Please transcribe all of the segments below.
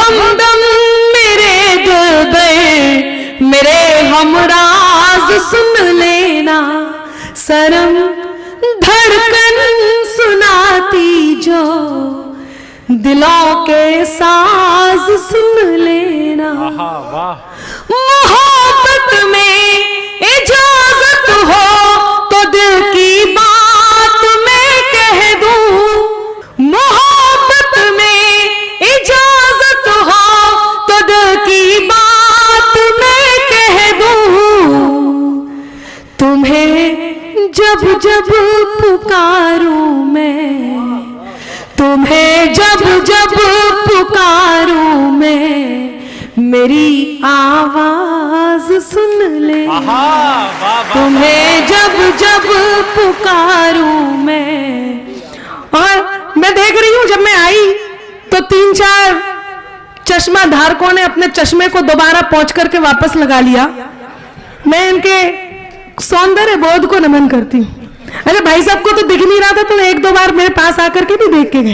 हमदम मेरे दिलबर मेरे हमराज सुन लेना, सरम धड़कन सुनाती जो दिलों के साज सुन लेना। मोहब्बत में इजाजत हो तो दिल की बात मैं कह दूं, मोहब्बत में इजाजत हो तो दिल की बात मैं कह दूं। तुम्हें जब जब पुकारूं मैं, तुम्हें जब जब पुकारूं मैं, मेरी आवाज सुन ले। तुम्हें जब जब पुकारूं मैं। और मैं देख रही हूं जब मैं आई तो 3-4 चश्मा धारकों ने अपने चश्मे को दोबारा पोंछ करके वापस लगा लिया। मैं इनके सौंदर्य बोध को नमन करती हूँ। अरे भाई साहब को तो दिख नहीं रहा था तो 1-2 बार मेरे पास आकर के भी देख के गए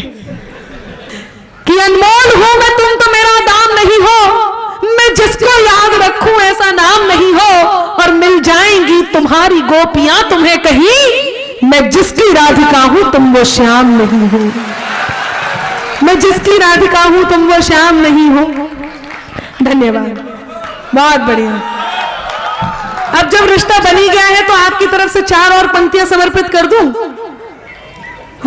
कि अनमोल हूं मैं, तुम तो मेरा दाम नहीं हो, मैं जिसको याद रखूं ऐसा नाम नहीं हो, और मिल जाएंगी तुम्हारी गोपियां तुम्हें कहीं, मैं जिसकी राधिका हूं तुम वो श्याम नहीं हो, मैं जिसकी राधिका हूं तुम वो श्याम नहीं हो। धन्यवाद, बहुत बढ़िया। अब जब रिश्ता बनी गया है तो आपकी तरफ से 4 और पंक्तियां समर्पित कर दूं।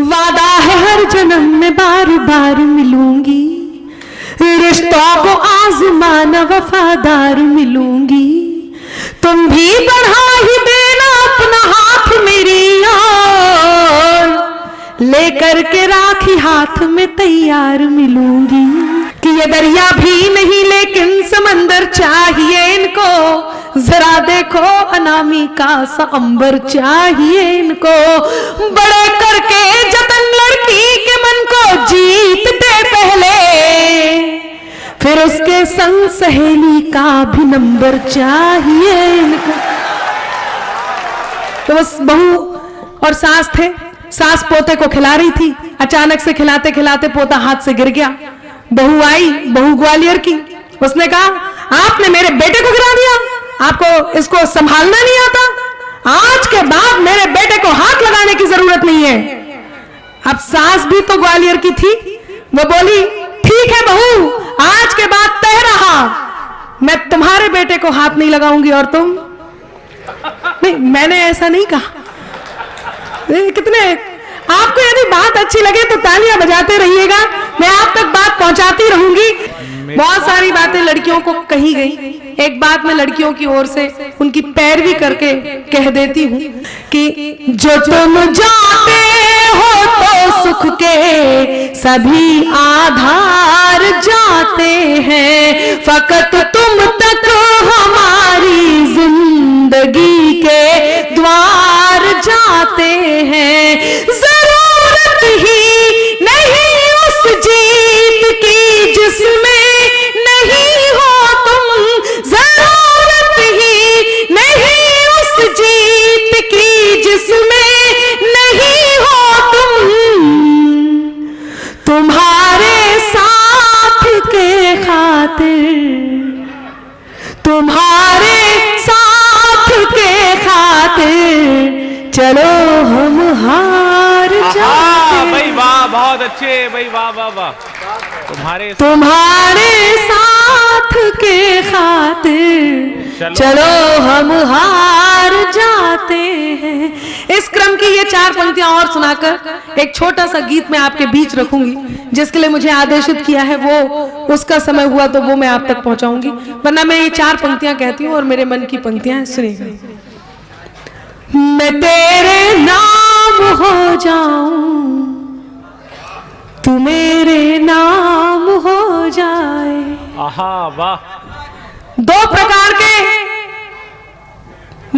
वादा है हर जन्म में बार बार मिलूंगी, रिश्तों को आजमाना वफादार मिलूंगी, तुम भी बढ़ा ही देना अपना हाथ मेरी ओर, लेकर के राखी हाथ में तैयार मिलूंगी। कि ये दरिया भी नहीं लेकिन समंदर चाहिए इनको, जरा देखो अनामिका सा अंबर चाहिए इनको, बड़े करके जतन लड़की के मन को जीतते पहले, फिर उसके संग सहेली का भी नंबर चाहिए इनको। तो बस बहू और सास थे, सास पोते को खिला रही थी, अचानक से खिलाते खिलाते पोता हाथ से गिर गया। बहू आई, बहू ग्वालियर की, उसने कहा आपने मेरे बेटे को गिरा दिया, आपको इसको संभालना नहीं आता, आज के बाद मेरे बेटे को हाथ लगाने की जरूरत नहीं है। अब सास भी तो ग्वालियर की थी, वो बोली ठीक है बहू, आज के बाद तय रहा, मैं तुम्हारे बेटे को हाथ नहीं लगाऊंगी। और तुम? नहीं, मैंने ऐसा नहीं कहा। कितने आपको यदि बात अच्छी लगे तो तालियां बजाते रहिएगा, मैं आप तक बात पहुंचाती रहूंगी। बहुत सारी बातें लड़कियों को कही गई, एक बात मैं लड़कियों की ओर से उनकी पैरवी करके कह देती हूँ कि जो तुम जाते हो तो सुख के सभी आधार जाते हैं, फकत तुम तक हमारी जिंदगी के द्वार जाते हैं, जरूरत ही नहीं उस जीत की जिसमें नहीं हो तुम, जरूरत ही नहीं उस जीत की जिसमें नहीं हो तुम, तुम्हारे साथ के खातिर, तुम्हारे साथ के खातिर चलो हम हार जाते। भाई वाह, बहुत अच्छे भाई, वाह वाह वाह। तुम्हारे साथ के खातिर चलो हम हार जाते हैं। इस क्रम की ये 4 पंक्तियां और सुनाकर एक छोटा सा गीत मैं आपके बीच रखूंगी, जिसके लिए मुझे आदेशित किया है, वो उसका समय हुआ तो वो मैं आप तक पहुंचाऊंगी, वरना मैं ये 4 पंक्तियां कहती हूँ और मेरे मन की पंक्तियां हैं, सुनिएगा। मैं तेरे नाम हो जाऊं, तू मेरे नाम हो जाए। आहा वाह। 2 प्रकार के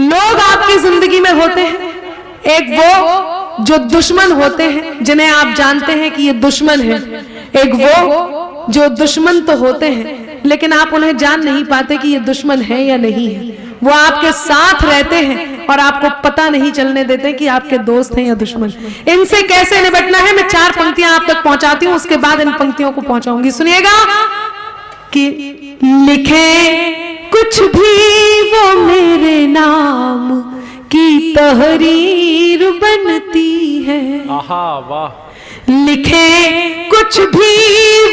लोग आपकी जिंदगी में होते हैं, एक वो जो दुश्मन होते हैं जिन्हें आप जानते हैं कि ये दुश्मन है, एक वो जो दुश्मन तो होते हैं लेकिन आप उन्हें जान नहीं पाते कि ये दुश्मन है या नहीं है। वो आपके साथ रहते हैं और आपको पता नहीं चलने देते कि आपके दोस्त हैं या दुश्मन। इनसे कैसे निपटना है, मैं 4 पंक्तियां आप तक पहुंचाती हूं, उसके बाद इन पंक्तियों को पहुंचाऊंगी, सुनिएगा। कि लिखे कुछ भी वो मेरे नाम की तहरीर बनती है। आहा वाह। लिखे कुछ भी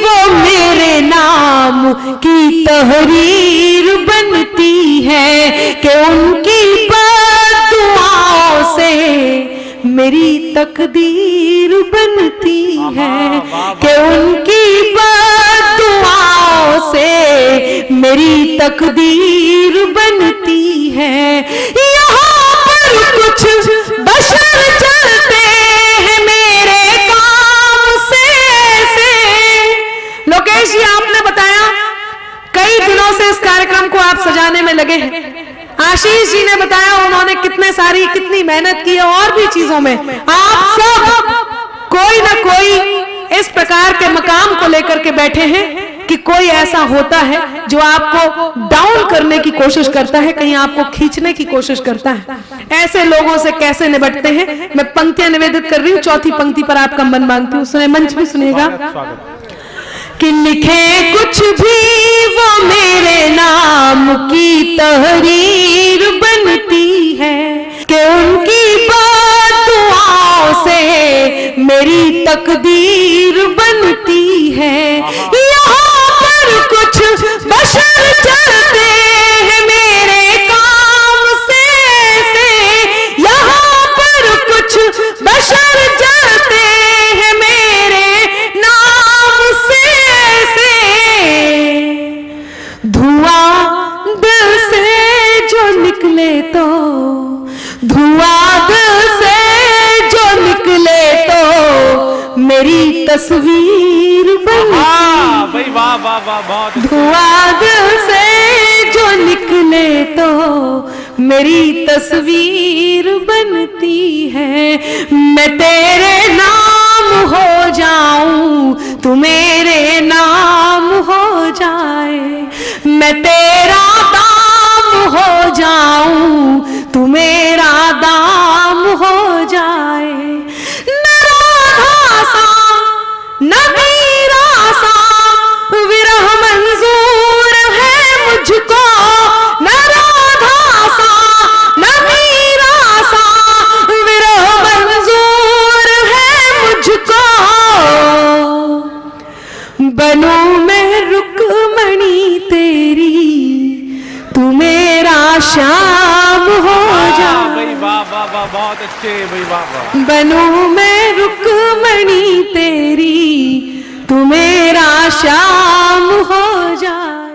वो मेरे नाम की तहरीर बनती है कि उनकी बद्दुआओं से मेरी तकदीर बनती है, कि उनकी बद्दुआओं से मेरी तकदीर बनती है। यहाँ पर कुछ बशर चलते हैं मेरे काम से। लोकेश जी, आपने बताया कई दिनों से इस कार्यक्रम को आप सजाने में लगे हैं। आशीष जी ने बताया उन्होंने कितनी मेहनत की है और भी चीजों में। आप सब कोई ना कोई इस प्रकार के मकाम को लेकर के बैठे हैं कि कोई ऐसा होता है जो आपको डाउन करने की कोशिश करता है, कहीं आपको खींचने की कोशिश करता है। ऐसे लोगों से कैसे निपटते हैं, मैं पंक्तियां निवेदित कर रही हूँ। चौथी पंक्ति पर आपका मन मांगती हूँ, सुने, मंच भी सुनिएगा। कि लिखे कुछ भी वो मेरे नाम की तहरीर बनती है, कि उनकी बद्दुआओं से मेरी तकदीर बनती है। यहाँ पर कुछ बशर चलते हैं मेरे काम से। यहाँ पर कुछ बशर चलते हैं मेरे नाम से। धुआं दिल से जो निकले तो, धुआं दिल से जो निकले तो मेरी तस्वीर बनती। वाह वाह वाह, बहुत। धुआं दिल से जो निकले तो मेरी तस्वीर बनती है। मैं तेरे नाम हो जाऊं, तू मेरे नाम हो जाए। मैं तेरा दाम हो जाऊं, तू मेरा दाम हो जाए। न राधा सा न मीरा सा विरह मंजूर है मुझको। न राधा सा न मीरा सा विरह मंजूर है मुझको। बनूं मैं रुक्मणी तेरी, तू मेरा श्याम हो जा। वाह वाह वाह, बहुत अच्छे भाई, वाह वाह। बनूं मैं रुक्मणी तेरी, तू मेरा श्याम हो जाए।